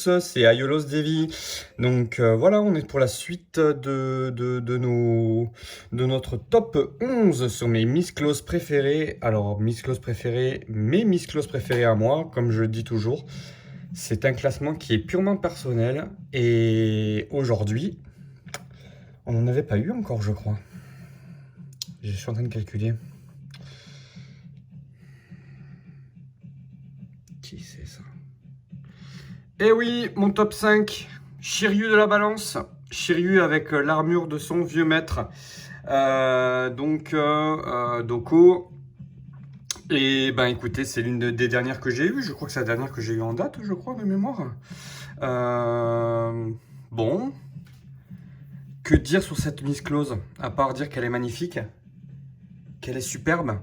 tous, c'est Aiolos Devi. Donc voilà, on est pour la suite de notre top 11 sur mes Miss Close préférés. Alors, Miss Close préférés, mes Miss Close préférés à moi, comme je le dis toujours. C'est un classement qui est purement personnel. Et aujourd'hui, on n'en avait pas eu encore, je crois. Je suis en train de calculer. Qui c'est ça? Eh oui, mon top 5, Shiryu de la balance. Shiryu avec l'armure de son vieux maître. Doko. Et ben écoutez, c'est l'une des dernières que j'ai eues. Je crois que c'est la dernière que j'ai eue en date, je crois, de mémoire. Bon. Que dire sur cette Miss Close? À part dire qu'elle est magnifique, qu'elle est superbe,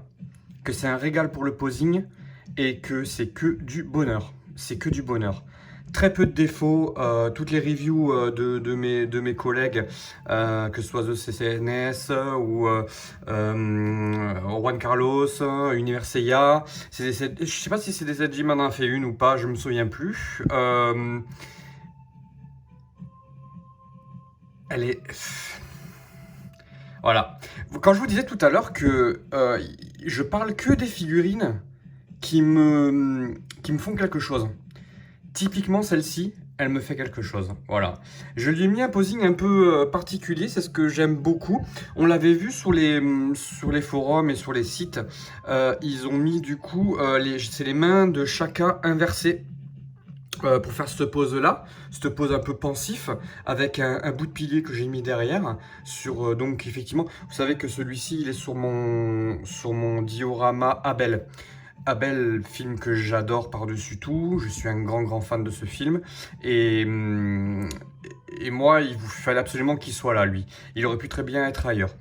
que c'est un régal pour le posing et que c'est que du bonheur. C'est que du bonheur. Très peu de défauts, toutes les reviews de mes collègues, que ce soit The CCNS ou Juan Carlos, Universeia, je sais pas si c'est des ZJ en a fait une ou pas, je me souviens plus. Elle est... Voilà. Quand je vous disais tout à l'heure que je parle que des figurines qui me font quelque chose. Typiquement, celle-ci, elle me fait quelque chose. Voilà. Je lui ai mis un posing un peu particulier, c'est ce que j'aime beaucoup. On l'avait vu sur les forums et sur les sites. Ils ont mis du coup, c'est les mains de Shaka inversées. Pour faire cette pose-là, cette pose un peu pensif, avec un bout de pilier que j'ai mis derrière. Donc effectivement, vous savez que celui-ci, il est sur mon diorama Abel. Abel, film que j'adore par-dessus tout, je suis un grand fan de ce film, et moi il vous fallait absolument qu'il soit là, lui. Il aurait pu très bien être ailleurs.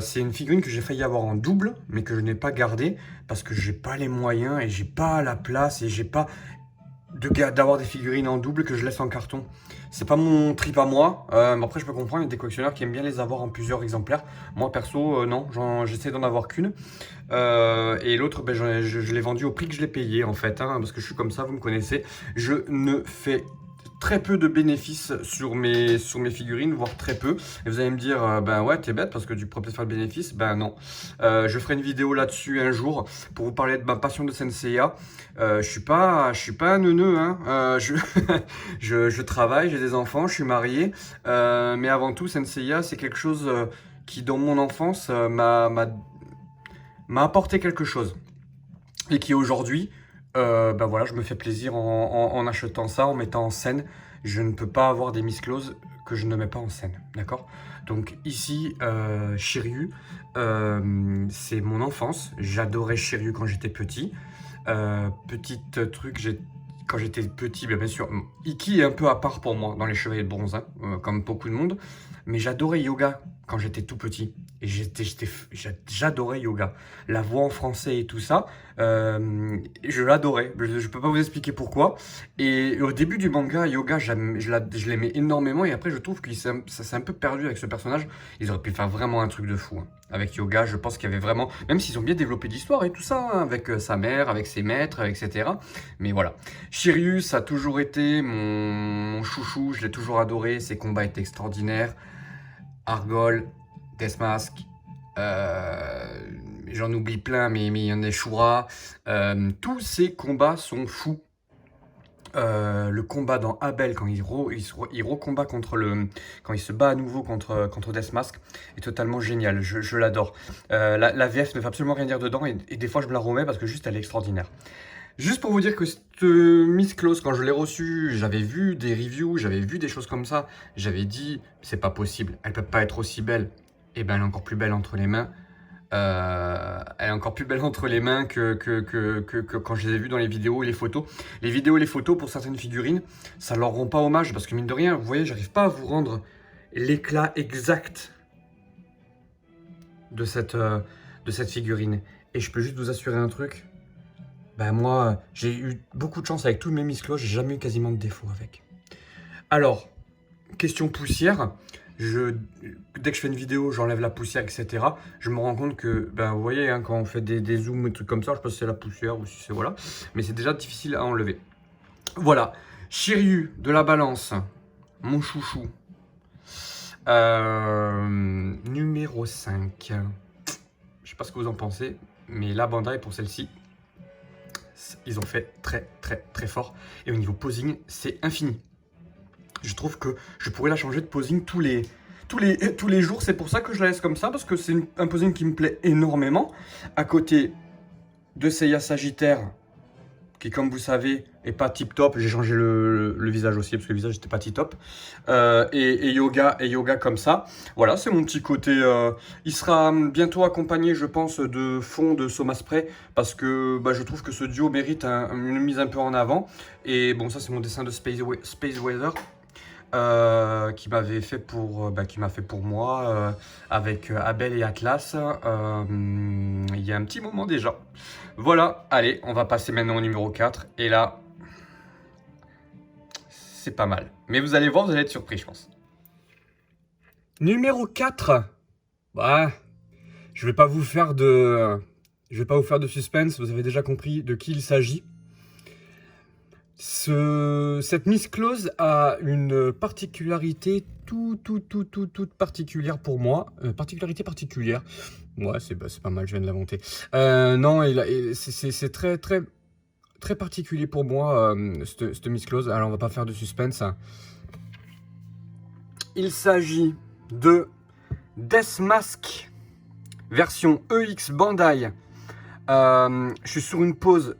C'est une figurine que j'ai failli avoir en double, mais que je n'ai pas gardée, parce que j'ai pas les moyens, et j'ai pas la place, et j'ai pas d'avoir des figurines en double que je laisse en carton. C'est pas mon trip à moi. Après, je peux comprendre, il y a des collectionneurs qui aiment bien les avoir en plusieurs exemplaires. Moi, perso, non, j'essaie d'en avoir qu'une. Et l'autre, ben, je l'ai vendu au prix que je l'ai payé, en fait, hein, parce que je suis comme ça, vous me connaissez. Je ne fais très peu de bénéfices sur mes figurines, voire très peu. Et vous allez me dire, ben ouais, t'es bête parce que tu pourrais peut-être faire le bénéfice. Ben non. Je ferai une vidéo là-dessus un jour pour vous parler de ma passion de Senseiya. Je suis pas un neuneu, hein. Je travaille, j'ai des enfants, je suis marié. Mais avant tout, Senseiya, c'est quelque chose qui, dans mon enfance, m'a apporté quelque chose. Et qui aujourd'hui, ben voilà, je me fais plaisir en achetant ça, en mettant en scène. Je ne peux pas avoir des Miss Close que je ne mets pas en scène, d'accord? Donc ici, Shiryu, c'est mon enfance. J'adorais Shiryu quand j'étais petit. Petite truc, quand j'étais petit, bien sûr, Iki est un peu à part pour moi dans les Chevaliers de Bronze, hein, comme beaucoup de monde. Mais j'adorais Yoga quand j'étais tout petit. Et j'adorais Yoga. La voix en français et tout ça, je l'adorais. Je peux pas vous expliquer pourquoi. Et au début du manga, Yoga, je l'aimais énormément. Et après, je trouve que ça s'est un peu perdu avec ce personnage. Ils auraient pu faire vraiment un truc de fou, hein. Avec Yoga, je pense qu'il y avait vraiment... Même s'ils ont bien développé l'histoire et tout ça, hein, avec sa mère, avec ses maîtres, etc. Mais voilà. Shiryu, ça a toujours été mon chouchou. Je l'ai toujours adoré. Ses combats étaient extraordinaires. Argol, Deathmask, j'en oublie plein, mais il y en a Shura. Tous ces combats sont fous. Le combat dans Abel, quand il recombat quand il se bat à nouveau contre Deathmask, est totalement génial. Je l'adore. La VF ne fait absolument rien dire dedans, et des fois je me la remets parce que juste elle est extraordinaire. Juste pour vous dire que cette Miss Close, quand je l'ai reçue, j'avais vu des reviews, j'avais vu des choses comme ça. J'avais dit, c'est pas possible, elle peut pas être aussi belle. Et ben elle est encore plus belle entre les mains. Elle est encore plus belle entre les mains que quand je les ai vues dans les vidéos et les photos. Les vidéos et les photos, pour certaines figurines, ça leur rend pas hommage. Parce que mine de rien, vous voyez, j'arrive pas à vous rendre l'éclat exact de cette figurine. Et je peux juste vous assurer un truc. Ben moi, j'ai eu beaucoup de chance avec tous mes Miss Close, j'ai jamais eu quasiment de défaut avec. Alors, question poussière, dès que je fais une vidéo, j'enlève la poussière, etc. Je me rends compte que, ben vous voyez, hein, quand on fait des zooms et trucs comme ça, je pense que c'est la poussière ou si c'est voilà. Mais c'est déjà difficile à enlever. Voilà, Shiryu de la balance, mon chouchou. Numéro 5. Je sais pas ce que vous en pensez, mais la Bandai pour celle-ci, ils ont fait très très très fort. Et au niveau posing, c'est infini. Je trouve que je pourrais la changer de posing tous les jours. C'est pour ça que je la laisse comme ça, parce que c'est un posing qui me plaît énormément. À côté de Seiya Sagittaire, qui comme vous savez est pas tip top. J'ai changé le visage aussi parce que le visage n'était pas tip top. Et yoga comme ça. Voilà, c'est mon petit côté. Il sera bientôt accompagné, je pense, de fond de Soma Spray parce que je trouve que ce duo mérite une mise un peu en avant. Et bon, ça c'est mon dessin de Space Weather. Qui m'avait fait qui m'a fait pour moi avec Abel et Atlas il y a un petit moment déjà. Voilà, allez, on va passer maintenant au numéro 4 et là c'est pas mal. Mais vous allez voir, vous allez être surpris je pense. Numéro 4. Bah, je vais pas vous faire de suspense, vous avez déjà compris de qui il s'agit. Cette Miss Claus a une particularité toute particulière pour moi. Particularité particulière. Ouais, c'est pas mal, je viens de l'inventer. Non, c'est très particulier pour moi, cette Miss Claus. Alors, on va pas faire de suspense. Il s'agit de Death Mask version EX Bandai. Je suis sur une pose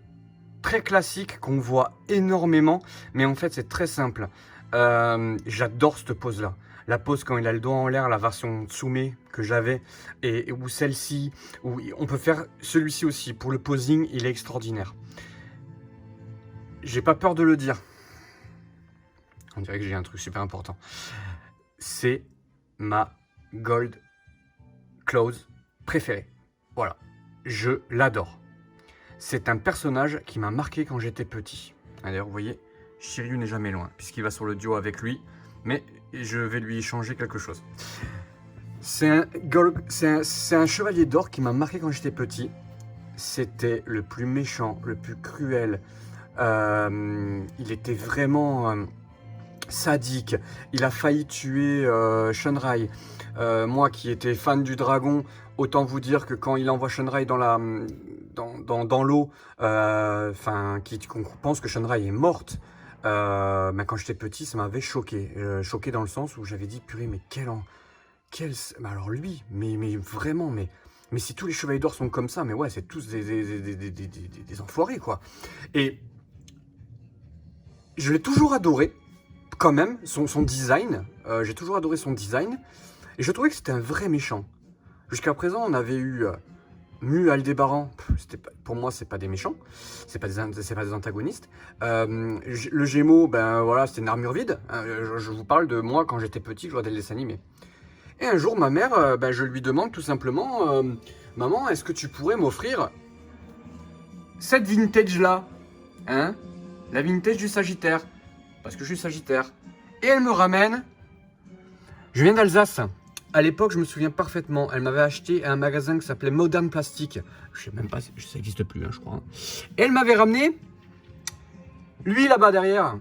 très classique qu'on voit énormément, mais en fait c'est très simple. J'adore cette pose là, la pose quand il a le doigt en l'air, la version Tsume que j'avais, ou celle-ci, où on peut faire celui-ci aussi. Pour le posing, il est extraordinaire. J'ai pas peur de le dire, on dirait que j'ai un truc super important. C'est ma Gold Claus préférée. Voilà, je l'adore. C'est un personnage qui m'a marqué quand j'étais petit. D'ailleurs, vous voyez, Shiryu n'est jamais loin, puisqu'il va sur le duo avec lui. Mais je vais lui changer quelque chose. C'est un chevalier d'or qui m'a marqué quand j'étais petit. C'était le plus méchant, le plus cruel. Il était vraiment sadique. Il a failli tuer Shunrai. Moi qui étais fan du dragon, autant vous dire que quand il envoie Shunrai dans l'eau, qu'on pense que Shunrai est morte, quand j'étais petit, ça m'avait choqué. Choqué dans le sens où j'avais dit, purée, mais alors lui, mais vraiment, mais si tous les chevaliers d'or sont comme ça, mais ouais, c'est tous des enfoirés, quoi. Et je l'ai toujours adoré, quand même, son design. J'ai toujours adoré son design. Et je trouvais que c'était un vrai méchant. Jusqu'à présent, on avait eu Mu, Aldébaran. Pour moi, c'est pas des méchants. C'est pas des antagonistes. Le Gémeaux, voilà, c'était une armure vide. Je vous parle de moi quand j'étais petit, je regardais le dessin animé. Et un jour, ma mère, je lui demande tout simplement, maman, est-ce que tu pourrais m'offrir cette vintage-là, hein, la vintage du Sagittaire, parce que je suis Sagittaire. Et elle me ramène. Je viens d'Alsace. À l'époque, je me souviens parfaitement. Elle m'avait acheté à un magasin qui s'appelait Modern Plastic. Je sais même pas, ça n'existe plus, hein, je crois. Et elle m'avait ramené, lui là-bas derrière,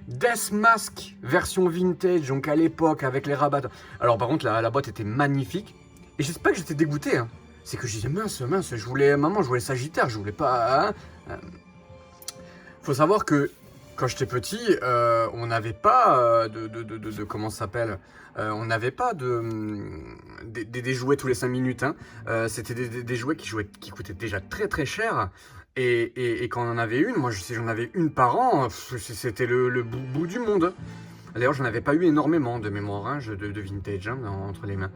Death Mask version vintage, donc à l'époque avec les rabats. Alors par contre, la boîte était magnifique. Et j'espère que j'étais dégoûté. Hein. C'est que je disais mince, je voulais Sagittaire, je voulais pas. Faut savoir que quand j'étais petit, on n'avait pas de comment ça s'appelle, on n'avait pas des jouets tous les 5 minutes. Hein. C'était des jouets qui coûtaient déjà très cher. Et quand on en avait une, moi si j'en avais une par an, c'était le bout du monde. D'ailleurs, j'en avais pas eu énormément de mémoire, hein, de vintage hein, entre les mains.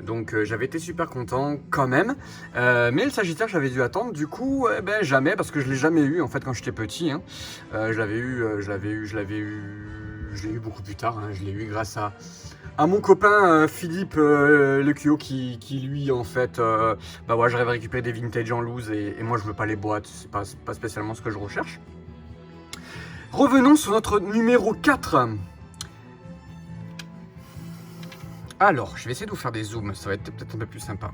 Donc j'avais été super content quand même. Mais le Sagittaire, j'avais dû attendre. Du coup, jamais, parce que je l'ai jamais eu en fait quand j'étais petit. Hein. Je l'ai eu beaucoup plus tard. Hein. Je l'ai eu grâce à mon copain Philippe Lequio qui lui en fait, ouais, j'arrive à récupérer des vintage en loose et moi je veux pas les boîtes. C'est pas spécialement ce que je recherche. Revenons sur notre numéro 4. Alors, je vais essayer de vous faire des zooms, ça va être peut-être un peu plus sympa.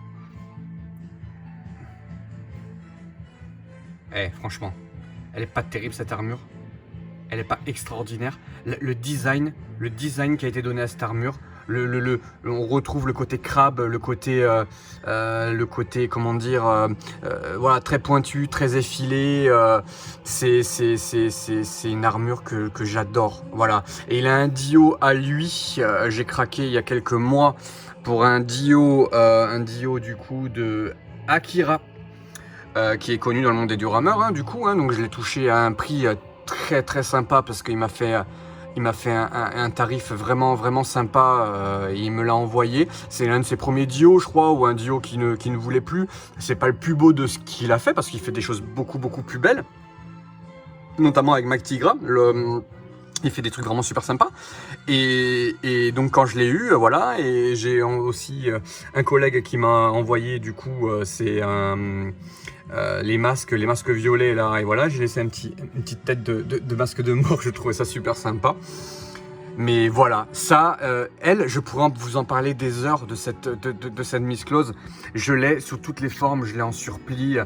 Franchement, elle est pas terrible cette armure. elle est pas extraordinaire. Le design qui a été donné à cette armure, on retrouve le côté crabe, le côté comment dire, voilà, très pointu, très effilé. C'est une armure que j'adore. Voilà. Et il a un dio à lui. J'ai craqué il y a quelques mois pour un dio du coup de Akira. Qui est connu dans le monde des diorameurs, hein, du coup, hein, donc je l'ai touché à un prix très très sympa parce qu'il m'a fait un tarif vraiment sympa, et il me l'a envoyé. C'est l'un de ses premiers dios, je crois, ou un dio qui ne voulait plus. C'est pas le plus beau de ce qu'il a fait parce qu'il fait des choses beaucoup plus belles, notamment avec Mactigra. Il fait des trucs vraiment super sympas. Et donc quand je l'ai eu, voilà, et j'ai aussi un collègue qui m'a envoyé du coup les masques violets là, et voilà, j'ai laissé une petite tête de masque de mort, je trouvais ça super sympa. Mais voilà, ça, elle, je pourrais vous en parler des heures de cette Miss Claus. Je l'ai sous toutes les formes, je l'ai en surplis,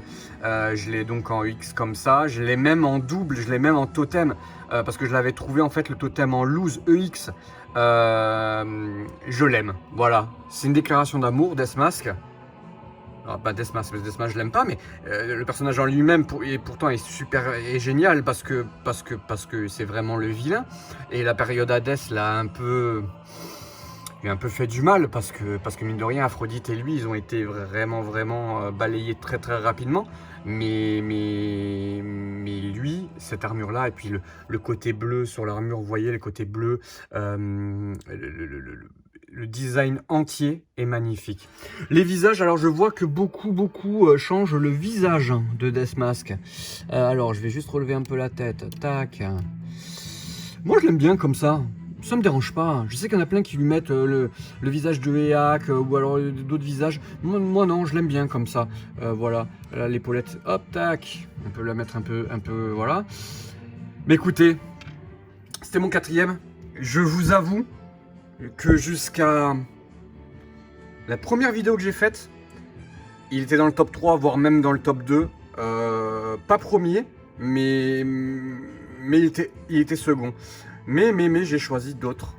je l'ai donc en X comme ça, je l'ai même en double, je l'ai même en totem, parce que je l'avais trouvé en fait le totem en loose EX. Je l'aime, voilà. C'est une déclaration d'amour, Deathmask. Alors, pas Deathmask, parce que Deathmask je l'aime pas, mais le personnage en lui-même et pourtant est super et génial parce que c'est vraiment le vilain. Et la période Hades l'a un peu fait du mal parce que mine de rien, Aphrodite et lui, ils ont été vraiment balayés très rapidement. Mais lui, cette armure-là, et puis le côté bleu sur l'armure, vous voyez le côté bleu, le design entier est magnifique. Les visages, alors je vois que beaucoup changent le visage de Deathmask. Alors je vais juste relever un peu la tête. Tac. Moi je l'aime bien comme ça. Ça me dérange pas. Je sais qu'il y en a plein qui lui mettent le visage de Eak ou alors d'autres visages. Moi non, je l'aime bien comme ça. Voilà. Là, l'épaulette, hop, tac. On peut la mettre un peu, voilà. Mais écoutez, c'était mon 4e. Je vous avoue que jusqu'à la première vidéo que j'ai faite, il était dans le top 3, voire même dans le top 2. Pas premier, mais il était second. Mais j'ai choisi d'autres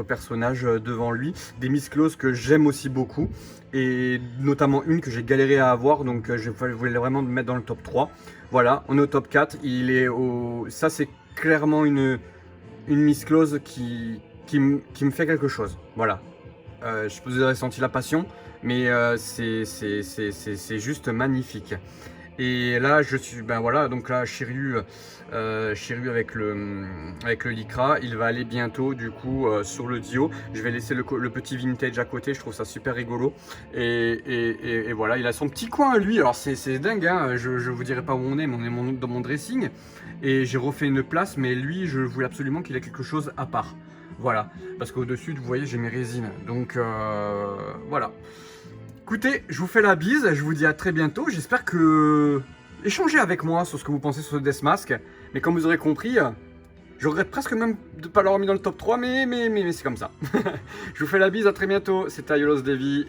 personnages devant lui, des Miss Claus que j'aime aussi beaucoup, et notamment une que j'ai galéré à avoir, donc je voulais vraiment me mettre dans le top 3. Voilà, on est au top 4, ça c'est clairement une Miss Claus qui me fait quelque chose, voilà. Je vous ai ressenti la passion, mais c'est juste magnifique. Et là je suis, ben voilà, donc là Shiryu avec le Lycra, il va aller bientôt du coup sur le Dio. Je vais laisser le petit vintage à côté, je trouve ça super rigolo. Et voilà, il a son petit coin à lui, alors c'est dingue, hein, je vous dirai pas où on est, mais on est dans mon dressing. Et j'ai refait une place, mais lui, je voulais absolument qu'il ait quelque chose à part. Voilà, parce qu'au-dessus, vous voyez, j'ai mes résines. Donc voilà. Écoutez, je vous fais la bise, je vous dis à très bientôt. J'espère que... Échangez avec moi sur ce que vous pensez sur ce Deathmask. Mais comme vous aurez compris, je regrette presque même de ne pas l'avoir mis dans le top 3, mais c'est comme ça. Je vous fais la bise, à très bientôt. C'était Aiolos Devi.